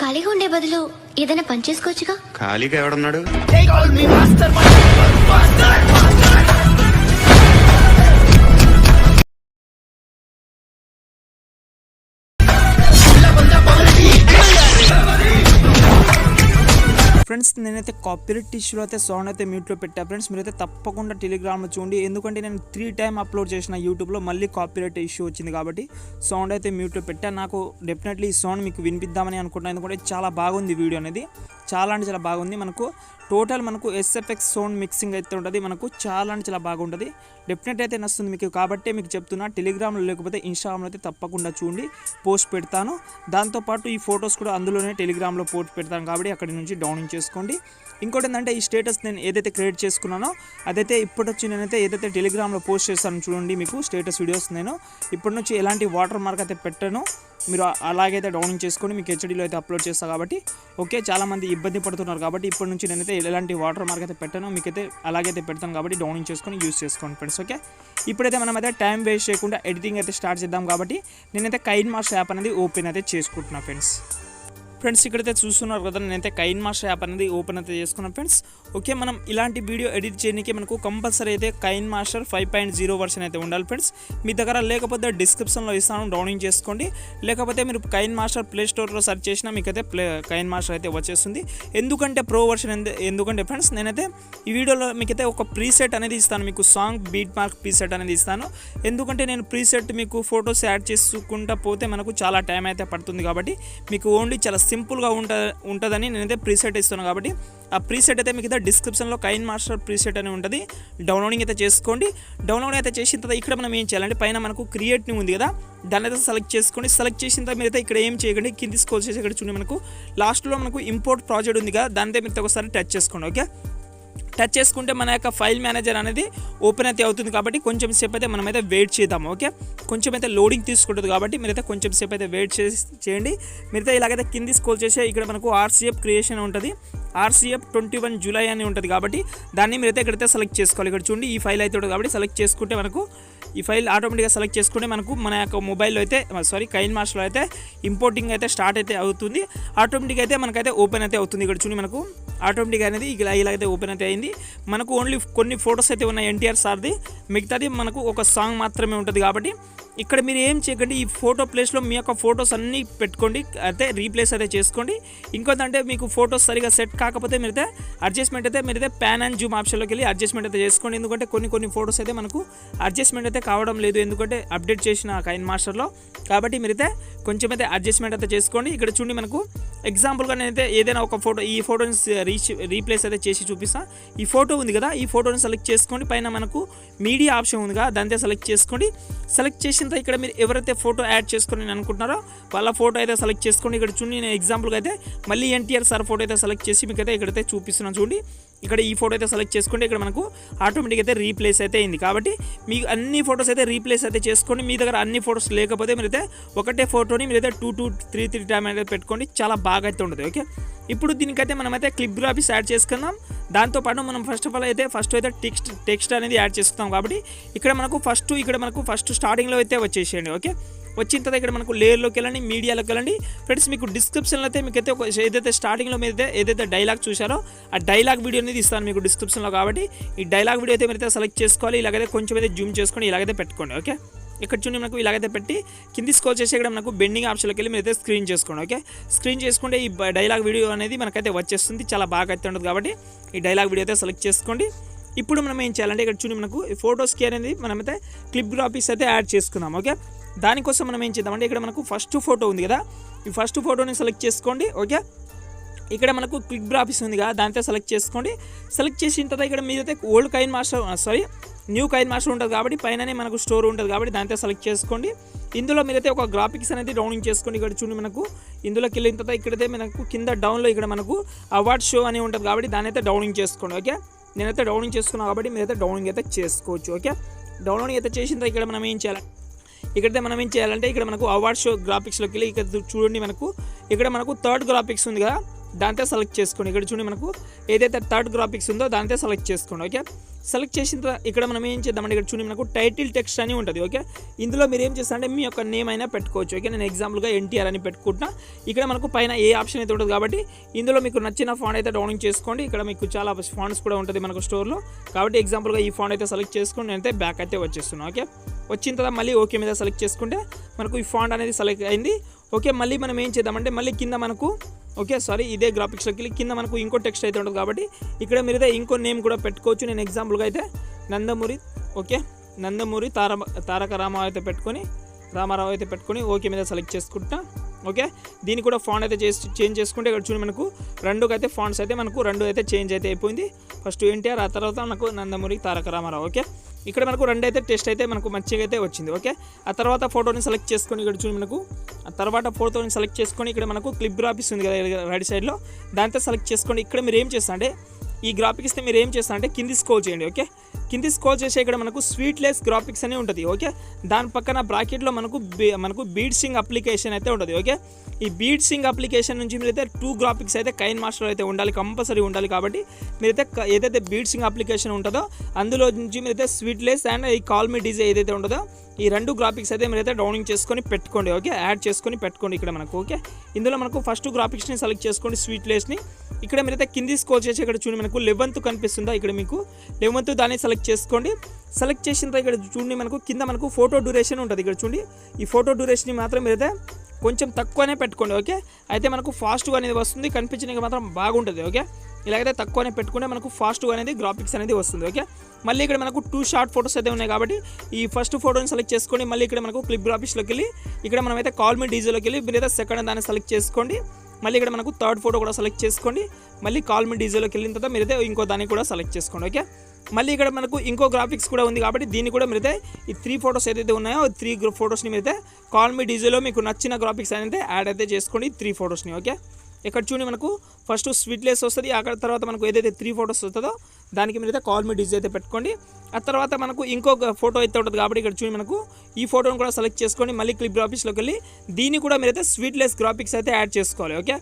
ఖాళీగా ఉండే బదులు ఏదైనా పని చేసుకోవచ్చుగా. ఖాళీగా ఎవడున్నాడు? ఫ్రెండ్స్ నేనైతే కాపీరైట్ ఇష్యూలో అయితే సౌండ్ అయితే మ్యూట్లో పెట్టా ఫ్రెండ్స్. మీరైతే తప్పకుండా టెలిగ్రామ్లో చూడండి, ఎందుకంటే నేను 3 టైమ్ అప్లోడ్ చేసిన యూట్యూబ్లో మళ్ళీ కాపీరైట్ ఇష్యూ వచ్చింది కాబట్టి సౌండ్ అయితే మ్యూట్లో పెట్టా. నాకు డెఫినెట్లీ ఈ సౌండ్ మీకు వినిపిద్దామని అనుకుంటున్నాను, ఎందుకంటే చాలా బాగుంది వీడియో అనేది, చాలా అంటే చాలా బాగుంది. మనకు టోటల్ మనకు SFX సౌండ్ మిక్సింగ్ అయితే ఉంటుంది, మనకు చాలా అంటే చాలా బాగుంటుంది. డెఫినెట్ అయితే నచ్చుతుంది మీకు, కాబట్టి మీకు చెప్తున్నా టెలిగ్రామ్లో లేకపోతే ఇన్స్టాగ్రామ్లో అయితే తప్పకుండా చూడండి, పోస్ట్ పెడతాను. దాంతోపాటు ఈ ఫొటోస్ కూడా అందులోనే టెలిగ్రామ్లో పోస్ట్ పెడతాను, కాబట్టి అక్కడి నుంచి డౌన్లోడ్ చేసుకోండి. ఇంకోటి ఏంటంటే ఈ స్టేటస్ నేను ఏదైతే క్రియేట్ చేసుకున్నానో అదైతే ఇప్పటి వచ్చి నేనైతే ఏదైతే టెలిగ్రామ్లో పోస్ట్ చేస్తాను చూడండి, మీకు స్టేటస్ వీడియోస్ నేను ఇప్పటి నుంచి ఎలాంటి వాటర్ మార్క్ అయితే పెట్టాను, మీరు అలాగైతే డౌన్లోడ్ చేసుకొని మీకు హెచ్డీలో అయితే అప్లోడ్ చేస్తాను. కాబట్టి ఓకే, చాలామంది ఇబ్బంది పడుతున్నారు కాబట్టి ఇప్పటి నుంచి నేనైతే ఎలాంటి వాటర్ మార్క్ అయితే పెట్టాను, మీకైతే అలాగైతే పెడతాను, కాబట్టి డౌన్లోడ్ చేసుకొని యూస్ చేసుకోండి ఫ్రెండ్స్. ఓకే, ఇప్పుడైతే మనం అయితే టైం వేస్ట్ చేయకుండా ఎడిటింగ్ అయితే స్టార్ట్ చేద్దాం. కాబట్టి నేనైతే కైన్మాస్టర్ యాప్ అనేది ఓపెన్ అయితే చేసుకుంటున్నాను ఫ్రెండ్స్. ఇక్కడైతే చూస్తున్నారు కదా, నేనైతే కైన్మాస్టర్ యాప్ అనేది ఓపెన్ అయితే చేసుకున్నాను ఫ్రెండ్స్. ఓకే, మనం ఇలాంటి వీడియో ఎడిట్ చేయడానికి మనకు కంపల్సరీ అయితే కైన్మాస్టర్ 5.0 వర్షన్ అయితే ఉండాలి ఫ్రెండ్స్. మీ దగ్గర లేకపోతే డిస్క్రిప్షన్లో ఇస్తాను, డౌన్లోడ్ చేసుకోండి. లేకపోతే మీరు కైన్మాస్టర్ ప్లే స్టోర్లో సెర్చ్ చేసినా మీకైతే కైన్మాస్టర్ అయితే వచ్చేస్తుంది. ఎందుకంటే ప్రో వర్షన్ ఎందుకంటే ఫ్రెండ్స్ నేనైతే ఈ వీడియోలో మీకైతే ఒక ప్రీసెట్ అనేది ఇస్తాను, మీకు సాంగ్ బీట్ మార్క్ ప్రీసెట్ అనేది ఇస్తాను. ఎందుకంటే నేను ప్రీసెట్ మీకు ఫొటోస్ యాడ్ చేసుకుంటా పోతే మనకు చాలా టైం అయితే పడుతుంది, కాబట్టి మీకు ఓన్లీ చాలా సింపుల్గా ఉంటుందని నేనైతే ప్రీసెట్ ఇస్తున్నాను. కాబట్టి ఆ ప్రీసెట్ అయితే మీకు అయితే డిస్క్రిప్షన్లో కైన్మాస్టర్ ప్రీసెట్ అని ఉంటుంది, డౌన్లోడింగ్ అయితే చేసుకోండి. డౌన్లోడ్ అయితే చేసిన తర్వాత ఇక్కడ మనం ఏం చేయాలంటే పైన మనకు క్రియేట్ న్యూ ఉంది కదా, దాన్ని అయితే సెలెక్ట్ చేసుకోండి. సెలెక్ట్ చేసిన తర్వాత మీరైతే ఇక్కడ ఏం చేయకండి, కింది స్క్రోల్ చేసి ఇక్కడ చూడండి మనకు లాస్ట్లో మనకు ఇంపోర్ట్ ప్రాజెక్ట్ ఉంది కదా, దానితో మీరు ఒకసారి టచ్ చేసుకోండి. ఓకే, టచ్ చేసుకుంటే మన యొక్క ఫైల్ మేనేజర్ అనేది ఓపెన్ అయితే అవుతుంది, కాబట్టి కొంచెం సేపు అయితే మనమైతే వెయిట్ చేద్దాము. ఓకే, కొంచెం అయితే లోడింగ్ తీసుకుంటుంది, కాబట్టి మీరైతే కొంచెం సేపు అయితే వెయిట్ చేయండి. మీరైతే ఇలాగైతే కింది స్క్రోల్ చేసి ఇక్కడ మనకు RCF క్రియేషన్ ఉంటుంది, RCF 21 జూలై అని ఉంటుంది, కాబట్టి దాన్ని మీరైతే ఇక్కడైతే సెలెక్ట్ చేసుకోవాలి. ఇక్కడ చూడండి ఈ ఫైల్ అయితే ఉంటుంది, కాబట్టి సెలెక్ట్ చేసుకుంటే మనకు ఈ ఫైల్ ఆటోమేటిక్గా సెలెక్ట్ చేసుకుంటే మనకు మన యొక్క మొబైల్లో అయితే కైన్మాస్టర్లో అయితే ఇంపోర్టింగ్ అయితే స్టార్ట్ అయితే అవుతుంది, ఆటోమేటిక్గా అయితే మనకైతే ఓపెన్ అయితే అవుతుంది. ఇక్కడ చూడండి మనకు ఆటోమేటిక్గా అనేది ఇలాగైతే ఓపెన్ అయితే అయింది. మనకు ఓన్లీ కొన్ని ఫొటోస్ అయితే ఉన్నాయి ఎన్టీఆర్ సార్ది, మిగతాది మనకు ఒక సాంగ్ మాత్రమే ఉంటుంది. కాబట్టి ఇక్కడ మీరు ఏం చేయకండి, ఈ ఫోటో ప్లేస్లో మీ యొక్క ఫొటోస్ అన్నీ పెట్టుకోండి, అయితే రీప్లేస్ అయితే చేసుకోండి. ఇంకోదంటే మీకు ఫొటోస్ సరిగా సెట్ కాకపోతే మీరైతే అడ్జస్ట్మెంట్ అయితే మీరైతే ప్యాన్ అండ్ జూమ్ ఆప్షన్లోకి వెళ్ళి అడ్జస్ట్మెంట్ అయితే చేసుకోండి. ఎందుకంటే కొన్ని ఫొటోస్ అయితే మనకు అడ్జస్ట్మెంట్ అయితే కావడం లేదు, ఎందుకంటే అప్డేట్ చేసిన కైన్మాస్టర్లో, కాబట్టి మీరైతే కొంచెం అయితే అడ్జస్ట్మెంట్ అయితే చేసుకోండి. ఇక్కడ చూడండి మనకు ఎగ్జాంపుల్గా నేనైతే ఏదైనా ఒక ఫోటో ఈ ఫోటోని రీప్లేస్ అయితే చేసి చూపిస్తాను. ఈ ఫోటో ఉంది కదా, ఈ ఫోటోని సెలెక్ట్ చేసుకోండి, పైన మనకు మీడియా ఆప్షన్ ఉంది కదా, దాంతో సెలెక్ట్ చేసుకోండి. సెలెక్ట్ చేసిన తర్వాత ఇక్కడ మీరు ఎవరైతే ఫోటో యాడ్ చేసుకొని అనుకుంటున్నారో వాళ్ళ ఫోటో అయితే సెలెక్ట్ చేసుకోండి. ఇక్కడ చూడండి నేను ఎగ్జాంపుల్గా అయితే మళ్ళీ ఎన్టీఆర్ సార్ ఫోటో అయితే సెలెక్ట్ చేసి మీకు అయితే ఇక్కడైతే చూపిస్తున్నాను చూడండి. ఇక్కడ ఈ ఫోటో అయితే సెలెక్ట్ చేసుకుంటే ఇక్కడ మనకు ఆటోమేటిక్ అయితే రీప్లేస్ అయితే అయింది. కాబట్టి మీకు అన్ని ఫొటోస్ అయితే రీప్లేస్ అయితే చేసుకోండి. మీ దగ్గర అన్ని ఫొటోస్ లేకపోతే మీరైతే ఒకటే ఫోటోని మీరైతే 2-3 టైం అయితే పెట్టుకోండి, చాలా బాగా అయితే ఉంటుంది. ఓకే, ఇప్పుడు దీనికైతే మనమైతే క్లిప్ గ్రాఫిక్స్ యాడ్ చేసుకుందాం. దాంతోపాటు మనం ఫస్ట్ అయితే టెక్స్ట్ అనేది యాడ్ చేసుకుందాం. కాబట్టి ఇక్కడ మనకు ఫస్ట్ స్టార్టింగ్లో అయితే వచ్చేసేయండి. ఓకే, వచ్చిన తర్వాత ఇక్కడ మనకు లేయర్లోకి వెళ్ళండి, మీడియాలోకి వెళ్ళండి ఫ్రెండ్స్. మీకు డిస్క్రిప్షన్లో అయితే మీకైతే ఏదైతే స్టార్టింగ్లో మీద ఏదైతే డైలాగ్ చూసారో ఆ డైలాగ్ వీడియో అనేది ఇస్తాను మీకు డిస్క్రిప్షన్లో. కాబట్టి ఈ డైలాగ్ వీడియో అయితే మీరైతే సెలెక్ట్ చేసుకోవాలి, ఇలాగైతే కొంచెం అయితే జూమ్ చేసుకొని ఇలాగైతే పెట్టుకోండి. ఓకే, ఇక్కడ చూడండి మనకు ఇలాగైతే పెట్టి కింది స్క్రోల్ చేసి ఇక్కడ మనకు బెండింగ్ ఆప్షన్లోకి వెళ్ళి మీరైతే స్క్రీన్ చేసుకోండి. ఓకే, స్క్రీన్ చేసుకుంటే ఈ డైలాగ్ వీడియో అనేది మనకైతే వచ్చేస్తుంది, చాలా బాగా అయితే ఉంటుంది. కాబట్టి ఈ డైలాగ్ వీడియో అయితే సెలెక్ట్ చేసుకోండి. ఇప్పుడు మనం ఏం చేయాలంటే ఇక్కడ చూడండి మనకు ఫోటోస్కి అనేది మనమైతే క్లిప్ గ్రాఫిక్స్ అయితే యాడ్ చేసుకున్నాం. ఓకే, దానికోసం మనం ఏం చేద్దామంటే ఇక్కడ మనకు ఫస్ట్ ఫోటో ఉంది కదా, ఈ ఫస్ట్ ఫోటోని సెలెక్ట్ చేసుకోండి. ఓకే, ఇక్కడ మనకు క్లిప్ గ్రాఫిక్స్ ఉంది కదా, దాంతో సెలెక్ట్ చేసుకోండి. సెలెక్ట్ చేసిన తర్వాత ఇక్కడ మీరైతే న్యూ కైన్మాస్టర్ ఉంటుంది, కాబట్టి పైననే మనకు స్టోర్ ఉంటుంది, కాబట్టి దాంతో సెలెక్ట్ చేసుకోండి. ఇందులో మీరైతే ఒక గ్రాఫిక్స్ అనేది డౌన్లోడ్ చేసుకోండి. ఇక్కడ చూడండి మనకు ఇందులోకి వెళ్ళిన తర్వాత ఇక్కడైతే మనకు కింద డౌన్లో ఇక్కడ మనకు అవార్డ్ షో అని ఉంటుంది, కాబట్టి దాన్ని అయితే డౌన్లోడ్ చేసుకోండి. ఓకే, నేనైతే డౌన్లోడ్ చేసుకున్నాను, కాబట్టి మీరైతే డౌన్లోడ్ అయితే చేసుకోవచ్చు. ఓకే, డౌన్లోడ్ అయితే చేసిన తర్వాత ఇక్కడ మనం ఏం చేయాలంటే ఇక్కడ మనకు అవార్డ్ షో గ్రాఫిక్స్లోకి వెళ్ళి ఇక్కడ చూడండి మనకు ఇక్కడ మనకు థర్డ్ గ్రాఫిక్స్ ఉంది కదా, దాంతో సెలెక్ట్ చేసుకోండి. ఇక్కడ చూడండి మనకు ఏదైతే థర్డ్ గ్రాఫిక్స్ ఉందో దాంతో సెలెక్ట్ చేసుకోండి. ఓకే, సెలెక్ట్ చేసిన తర్వాత ఇక్కడ మనం ఏం చేద్దామంటే ఇక్కడ చూడండి మనకు టైటిల్ టెక్స్ట్ అని ఉంటుంది. ఓకే, ఇందులో మీరు ఏం చేస్తారంటే మీ యొక్క నేమ్ అయినా పెట్టుకోవచ్చు. ఓకే, నేను ఎగ్జాంపుల్గా ఎన్టీఆర్ అని పెట్టుకుంటున్నా. ఇక్కడ మనకు పైన ఏ ఆప్షన్ అయితే ఉంటుంది కాబట్టి ఇందులో మీకు నచ్చిన ఫాంట్ అయితే డౌన్లోడ్ చేసుకోండి. ఇక్కడ మీకు చాలా ఫాంట్స్ కూడా ఉంటుంది మనకు స్టోర్లో. కాబట్టి ఎగ్జాంపుల్గా ఈ ఫాంట్ అయితే సెలెక్ట్ చేసుకోండి. నేనైతే బ్యాక్ అయితే వచ్చేస్తున్నాను. ఓకే, వచ్చిన తర్వాత మళ్ళీ ఓకే మీద సెలెక్ట్ చేసుకుంటే మనకు ఈ ఫాంట్ అనేది సెలెక్ట్ అయింది. ఓకే, మళ్ళీ మనం ఏం చేద్దామంటే మళ్ళీ కింద మనకు ఇదే గ్రాఫిక్స్లోకి వెళ్ళి కింద మనకు ఇంకో టెక్స్ట్ అయితే ఉంటుంది కాబట్టి ఇక్కడ మీరైతే ఇంకో నేమ్ కూడా పెట్టుకోవచ్చు. నేను ఎగ్జాంపుల్గా అయితే నందమూరి తారక రామారావు అయితే పెట్టుకొని ఓకే మీద సెలెక్ట్ చేసుకుంటా. ఓకే, దీన్ని కూడా ఫాంట్ అయితే చేంజ్ చేసుకుంటే ఇక్కడ చూడండి మనకు రెండుకైతే ఫాంట్స్ అయితే మనకు రెండు అయితే చేంజ్ అయితే అయిపోయింది. ఫస్ట్ ఎన్టీఆర్, ఆ తర్వాత మనకు నందమూరి తారక రామారావు. ఓకే, ఇక్కడ మనకు రెండు అయితే టెస్ట్ అయితే మనకు మంచిగా అయితే వచ్చింది. ఓకే, ఆ తర్వాత ఫోటోని సెలెక్ట్ చేసుకొని ఇక్కడ చూడండి మనకు ఆ తర్వాత ఫోటోని సెలెక్ట్ చేసుకొని ఇక్కడ మనకు క్లిప్ గ్రాఫిక్స్ ఉంది కదా రైట్ సైడ్లో, దాంతో సెలెక్ట్ చేసుకోండి. ఇక్కడ మీరు ఏం చేస్తా అంటే ఈ గ్రాఫిక్స్ని మీరు ఏం చేస్తా అంటే కింది స్క్రోల్ చేయండి. ఓకే, కింది స్క్రోల్ చేసే ఇక్కడ మనకు స్వీట్లెస్ గ్రాఫిక్స్ అని ఉంటుంది. ఓకే, దాని పక్కన బ్రాకెట్లో మనకు బీట్సింగ్ అప్లికేషన్ అయితే ఉంటుంది. ఓకే, ఈ బీట్సింగ్ అప్లికేషన్ నుంచి మీరైతే 2 గ్రాఫిక్స్ అయితే కైన్మాస్టర్ అయితే ఉండాలి, కంపల్సరీ ఉండాలి. కాబట్టి మీరైతే ఏదైతే బీట్సింగ్ అప్లికేషన్ ఉంటుందో అందులో నుంచి మీరైతే స్వీట్లెస్ అండ్ ఈ కాల్ మీ డీజే ఏదైతే ఉంటుందో ఈ 2 గ్రాఫిక్స్ అయితే మీరైతే డౌన్లోడ్ చేసుకొని పెట్టుకోండి. ఓకే, యాడ్ చేసుకొని పెట్టుకోండి ఇక్కడ మనకు. ఓకే, ఇందులో మనకు ఫస్ట్ గ్రాఫిక్స్ని సెలెక్ట్ చేసుకోండి, స్వీట్లెస్ని. ఇక్కడ మీరైతే కింది స్క్రోల్ చేసి ఇక్కడ చూడండి మనకు 11th కనిపిస్తుందా, ఇక్కడ మీకు 11th దాన్ని సెలెక్ట్ చేసుకోండి. సెలెక్ట్ చేసిన తర్వాత ఇక్కడ చూడండి మనకు కింద మనకు ఫోటో డ్యూరేషన్ ఉంటుంది. ఇక్కడ చూడండి ఈ ఫోటో డ్యూరేషన్ని మాత్రం మీరైతే కొంచెం తక్కువనే పెట్టుకోండి. ఓకే, అయితే మనకు ఫాస్ట్గా అనేది వస్తుంది, కనిపించడానికి మాత్రం బాగుంటుంది. ఓకే, ఇలాగైతే తక్కువనే పెట్టుకుంటే మనకు ఫాస్ట్గా అనేది గ్రాఫిక్స్ అనేది వస్తుంది. ఓకే, మళ్ళీ ఇక్కడ మనకు 2 షార్ట్ ఫోటోస్ అయితే ఉన్నాయి కాబట్టి ఈ ఫస్ట్ ఫోటోని సెలెక్ట్ చేసుకోండి. మళ్ళీ ఇక్కడ మనకు క్లిప్ గ్రాఫిక్స్లోకి వెళ్ళి ఇక్కడ మనమైతే కాల్ మీ డీజేలోకి వెళ్ళి మీరైతే సెకండ్ దాన్ని సెలెక్ట్ చేసుకోండి. మళ్ళీ ఇక్కడ మనకు థర్డ్ ఫోటో కూడా సెలెక్ట్ చేసుకోండి. మళ్ళీ కాల్ మీ డీజేలోకి వెళ్ళిన తర్వాత మీరైతే ఇంకో దాన్ని కూడా సెలెక్ట్ చేసుకోండి. ఓకే, మళ్ళీ ఇక్కడ మనకు ఇంకో గ్రాఫిక్స్ కూడా ఉంది కాబట్టి దీన్ని కూడా మీరైతే ఈ 3 ఫోటోస్ ఏదైతే ఉన్నాయో 3 ఫోటోస్ని మీరైతే కాల్ మీ డీజేలో మీకు నచ్చిన గ్రాఫిక్స్ అనేది యాడ్ అయితే చేసుకోండి 3 ఫోటోస్ని. ఓకే, ఇక్కడ చూడండి మనకు ఫస్ట్ స్వీట్లెస్ వస్తుంది, అక్కడ తర్వాత మనకు ఏదైతే 3 ఫోటోస్ వస్తుందో దానికి మీరైతే కాల్ మీ డీజే అయితే పెట్టుకోండి. ఆ తర్వాత మనకు ఇంకొక ఫోటో అయితే ఉంటుంది కాబట్టి ఇక్కడ చూడండి మనకు ఈ ఫోటోని కూడా సెలెక్ట్ చేసుకోండి. మళ్ళీ క్లిప్ గ్రాఫిక్స్లోకి వెళ్ళి దీన్ని కూడా మీరైతే స్వీట్లెస్ గ్రాఫిక్స్ అయితే యాడ్ చేసుకోవాలి. ఓకే,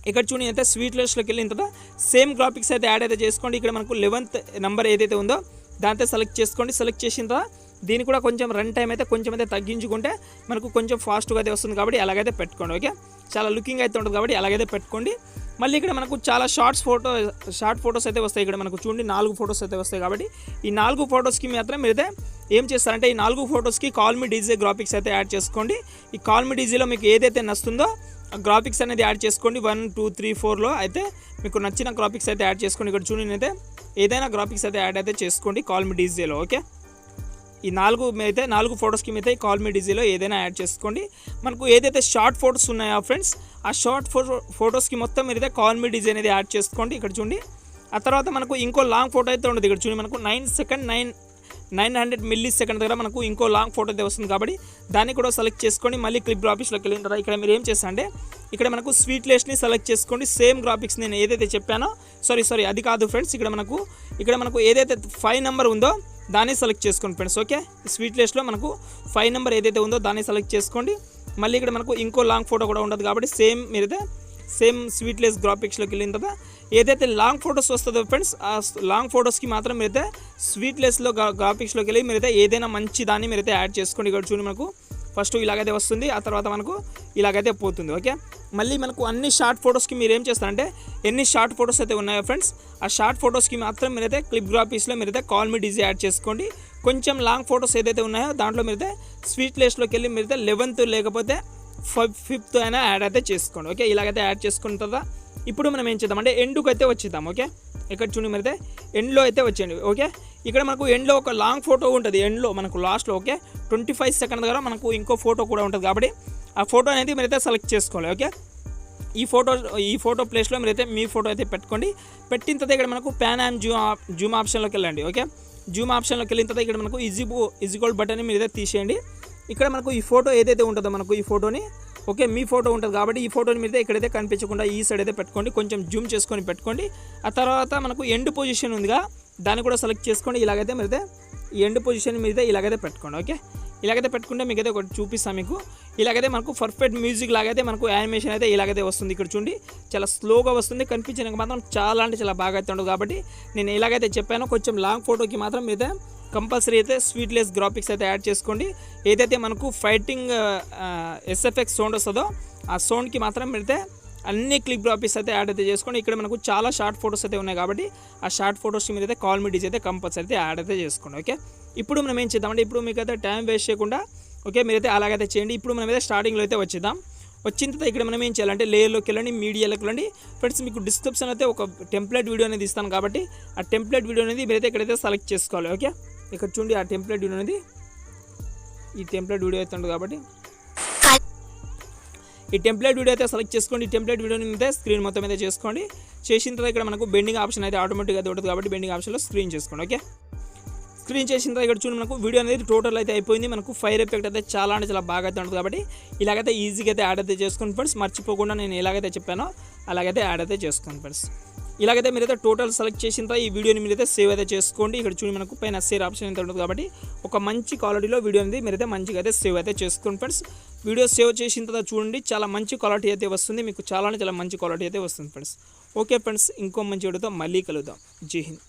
ఇక్కడ చూడండి అయితే స్వీట్లెస్లోకి వెళ్ళిన తర్వాత సేమ్ గ్రాఫిక్స్ అయితే యాడ్ అయితే చేసుకోండి. ఇక్కడ మనకు 11th నెంబర్ ఏదైతే ఉందో దాంతో సెలెక్ట్ చేసుకోండి. సెలెక్ట్ చేసిన తర్వాత దీన్ని కూడా కొంచెం రన్ టైం అయితే కొంచెం అయితే తగ్గించుకుంటే మనకు కొంచెం ఫాస్ట్గా అయితే వస్తుంది కాబట్టి అలాగైతే పెట్టుకోండి. ఓకే, చాలా లుకింగ్ అయితే ఉంటుంది కాబట్టి అలాగైతే పెట్టుకోండి. మళ్ళీ ఇక్కడ మనకు చాలా షార్ట్ ఫోటోస్ అయితే వస్తాయి. ఇక్కడ మనకు చూడండి 4 ఫోటోస్ అయితే వస్తాయి కాబట్టి ఈ 4 ఫోటోస్కి మాత్రం మీరైతే ఏం చేస్తారంటే ఈ 4 ఫోటోస్కి కాల్ మీ డీజే గ్రాఫిక్స్ అయితే యాడ్ చేసుకోండి. ఈ కాల్ మీ డీజేలో మీకు ఏదైతే నచ్చుతుందో ఆ గ్రాఫిక్స్ అనేది యాడ్ చేసుకోండి. 1, 2, 3, 4లో అయితే మీకు నచ్చిన గ్రాఫిక్స్ అయితే యాడ్ చేసుకోండి. ఇక్కడ చూడండి అయితే ఏదైనా గ్రాఫిక్స్ అయితే యాడ్ అయితే చేసుకోండి కాల్ మీ డీజేలో. ఓకే, ఈ 4 ఫోటోస్కి మీద కాల్ మీ డీజేలో ఏదైనా యాడ్ చేసుకోండి. మనకు ఏదైతే షార్ట్ ఫోటోస్ ఉన్నాయో ఫ్రెండ్స్ ఆ షార్ట్ ఫోటోస్కి మొత్తం మీరైతే కాల్ మీ డీజే అనేది యాడ్ చేసుకోండి. ఇక్కడ చూడండి ఆ తర్వాత మనకు ఇంకో లాంగ్ ఫోటో అయితే ఉంటుంది. ఇక్కడ చూడండి మనకు 900 మిల్లీ-సెకండ్ దగ్గర మనకు ఇంకో లాంగ్ ఫోటో అయితే వస్తుంది కాబట్టి దాన్ని కూడా సెలెక్ట్ చేసుకోండి. మళ్ళీ క్లిప్ గ్రాఫిక్స్లోకి వెళ్ళిన తర్వాత ఇక్కడ మీరు ఏం చేస్తారంటే ఇక్కడ మనకు స్వీట్లెస్ని సెలెక్ట్ చేసుకోండి. సేమ్ గ్రాఫిక్స్ నేను ఏదైతే చెప్పానో సారీ అది కాదు ఫ్రెండ్స్, ఇక్కడ మనకు ఏదైతే 5 నెంబర్ ఉందో దాన్ని సెలెక్ట్ చేసుకోండి ఫ్రెండ్స్. ఓకే, స్వీట్లెస్లో మనకు 5 నెంబర్ ఏదైతే ఉందో దాన్ని సెలెక్ట్ చేసుకోండి. మళ్ళీ ఇక్కడ మనకు ఇంకో లాంగ్ ఫోటో కూడా ఉండదు కాబట్టి మీరైతే సేమ్ స్వీట్లెస్ గ్రాఫిక్స్లోకి వెళ్ళిన తర్వాత ఏదైతే లాంగ్ ఫోటోస్ వస్తుందో ఫ్రెండ్స్ ఆ లాంగ్ ఫోటోస్కి మాత్రం మీరైతే స్వీట్లెస్లో గ్రాఫిక్స్లోకి వెళ్ళి మీరైతే ఏదైనా మంచి దాన్ని మీరైతే యాడ్ చేసుకోండి. ఇక్కడ చూడండి మనకు ఫస్ట్ ఇలాగైతే వస్తుంది, ఆ తర్వాత మనకు ఇలాగైతే పోతుంది. ఓకే, మళ్ళీ మనకు అన్ని షార్ట్ ఫోటోస్కి మీరు ఏం చేస్తారంటే ఎన్ని షార్ట్ ఫోటోస్ అయితే ఉన్నాయో ఫ్రెండ్స్ ఆ షార్ట్ ఫోటోస్కి మాత్రం మీరైతే క్లిప్ గ్రాఫిక్స్లో మీరైతే కాల్ మీ డీజే యాడ్ చేసుకోండి. కొంచెం లాంగ్ ఫోటోస్ ఏదైతే ఉన్నాయో దాంట్లో మీరైతే స్వీట్లెస్లోకి వెళ్ళి మీరైతే 11th లేకపోతే 5th అయినా యాడ్ అయితే చేసుకోండి. ఓకే, ఇలాగైతే యాడ్ చేసుకున్న తర్వాత ఇప్పుడు మనం ఏం చేద్దాం అంటే ఎండ్కి అయితే వచ్చేద్దాం. ఓకే, ఇక్కడ చూడండి మీరైతే ఎండ్లో అయితే వచ్చేయండి. ఓకే, ఇక్కడ మనకు ఎండ్లో ఒక లాంగ్ ఫోటో ఉంటుంది. ఎండ్లో మనకు లాస్ట్లో ఓకే 25 సెకండ్ దగ్గర మనకు ఇంకో ఫోటో కూడా ఉంటుంది కాబట్టి ఆ ఫోటో అనేది మీరైతే సెలెక్ట్ చేసుకోవాలి. ఓకే, ఈ ఫోటో ప్లేస్లో మీరైతే మీ ఫోటో అయితే పెట్టుకోండి. పెట్టిన తర్వాత ఇక్కడ మనకు ప్యాన్ అండ్ జూమ్ ఆప్షన్లోకి వెళ్ళండి. ఓకే, జూమ్ ఆప్షన్లోకి వెళ్ళిన తర్వాత ఇక్కడ మనకు ఈజీగోల్డ్ బటన్ మీరైతే తీసేయండి. ఇక్కడ మనకు ఈ ఫోటో ఏదైతే ఉంటుందో మనకు ఈ ఫోటోని ఓకే మీ ఫోటో ఉంటుంది కాబట్టి ఈ ఫోటోని మీరైతే ఇక్కడైతే కనిపించకుండా ఈ సైడ్ అయితే పెట్టుకోండి, కొంచెం జూమ్ చేసుకొని పెట్టుకోండి. ఆ తర్వాత మనకు ఎండ్ పొజిషన్ ఉందిగా దాన్ని కూడా సెలెక్ట్ చేసుకోండి. ఇలాగైతే మీరైతే ఈ ఎండ్ పొజిషన్ మీద ఇలాగైతే పెట్టుకోండి. ఓకే, ఇలాగైతే పెట్టుకుంటే మీకైతే ఒకటి చూపిస్తాను మీకు. ఇలాగైతే మనకు పర్ఫెక్ట్ మ్యూజిక్ లాగైతే మనకు యానిమేషన్ అయితే ఇలాగైతే వస్తుంది. ఇక్కడ చూడండి చాలా స్లోగా వస్తుంది, కనిపించడానికి మాత్రం చాలా అంటే చాలా బాగా అయితే ఉండదు. కాబట్టి నేను ఇలాగైతే చెప్పాను, కొంచెం లాంగ్ ఫోటోకి మాత్రం మీరైతే కంపల్సరీ అయితే స్వీట్లెస్ గ్రాఫిక్స్ అయితే యాడ్ చేసుకోండి. ఏదైతే మనకు ఫైటింగ్ SFX సౌండ్ వస్తుందో ఆ సౌండ్కి మాత్రం మీరైతే అన్ని క్లిక్ గ్రాఫిక్స్ అయితే యాడ్ అయితే చేసుకోండి. ఇక్కడ మనకు చాలా షార్ట్ ఫోటోస్ అయితే ఉన్నాయి కాబట్టి ఆ షార్ట్ ఫోటోస్కి మీరు అయితే కాల్ మీ డీజే అయితే కంపల్సరీ అయితే యాడ్ అయితే చేసుకోండి. ఓకే, ఇప్పుడు మనం ఏం చేద్దామంటే ఇప్పుడు మీకు అయితే టైం వేస్ట్ చేయకుండా ఓకే మీరైతే అలాగైతే చేయండి. ఇప్పుడు మనమైతే స్టార్టింగ్లో అయితే వచ్చేద్దాం. వచ్చిన తర్వాత ఇక్కడ మనం ఏం చేయాలంటే లేయర్లోకి వెళ్ళండి, మీడియాలోకి వెళ్ళండి. ఫ్రెండ్స్ మీకు డిస్క్రిప్షన్ అయితే ఒక టెంప్లెట్ వీడియో అనేది ఇస్తాను కాబట్టి ఆ టెంప్లెట్ వీడియో అనేది మీరైతే ఇక్కడైతే సెలెక్ట్ చేసుకోవాలి. ఓకే, ఇక్కడ చూడండి ఆ టెంప్లెట్ వీడియో అనేది ఈ టెంప్లెట్ వీడియో అయితే ఉంటుంది కాబట్టి ఈ టెంప్లెట్ వీడియో అయితే సెలెక్ట్ చేసుకోండి. ఈ టెంప్లెట్ వీడియోని అయితే స్క్రీన్ మొత్తం అయితే చేసుకోండి. చేసిన తర్వాత ఇక్కడ మనకు బెండింగ్ ఆప్షన్ అయితే ఆటోమేటిక్గా అయితే ఉంటుంది కాబట్టి బెండింగ్ ఆప్షన్లో స్క్రీన్ చేసుకోండి. ఓకే, స్క్రీన్ చేసిన తర్వాత ఇక్కడ చూడండి మనకు వీడియో అనేది టోటల్ అయితే అయిపోయింది. మనకు ఫైర్ ఎఫెక్ట్ అయితే చాలా అంటే చాలా బాగా అయితే ఉంటుంది కాబట్టి ఇలాగైతే ఈజీగా అయితే యాడ్ అయితే చేసుకోండి ఫ్రెండ్స్. మర్చిపోకుండా నేను ఎలాగైతే చెప్పానో అలాగైతే యాడ్ అయితే చేసుకోండి ఫ్రెండ్స్. ఇలాగైతే మీరైతే టోటల్ సెలెక్ట్ చేసిన తర్వాత ఈ వీడియోని మీరైతే సేవ్ అయితే చేసుకోండి. ఇక్కడ చూడండి మనకు పైన షేర్ ఆప్షన్ అయితే ఉంటుంది కాబట్టి ఒక మంచి క్వాలిటీలో వీడియో అనేది మీరైతే మంచిగా అయితే సేవ్ అయితే చేసుకోండి ఫ్రెండ్స్. వీడియో సేవ్ చేసిన తర్వాత చూడండి చాలా మంచి క్వాలిటీ అయితే వస్తుంది, మీకు చాలా మంచి క్వాలిటీ అయితే వస్తుంది ఫ్రెండ్స్. ఓకే ఫ్రెండ్స్, ఇంకో మంచి వీడియోతో మళ్ళీ కలుద్దాం. జై హింద్.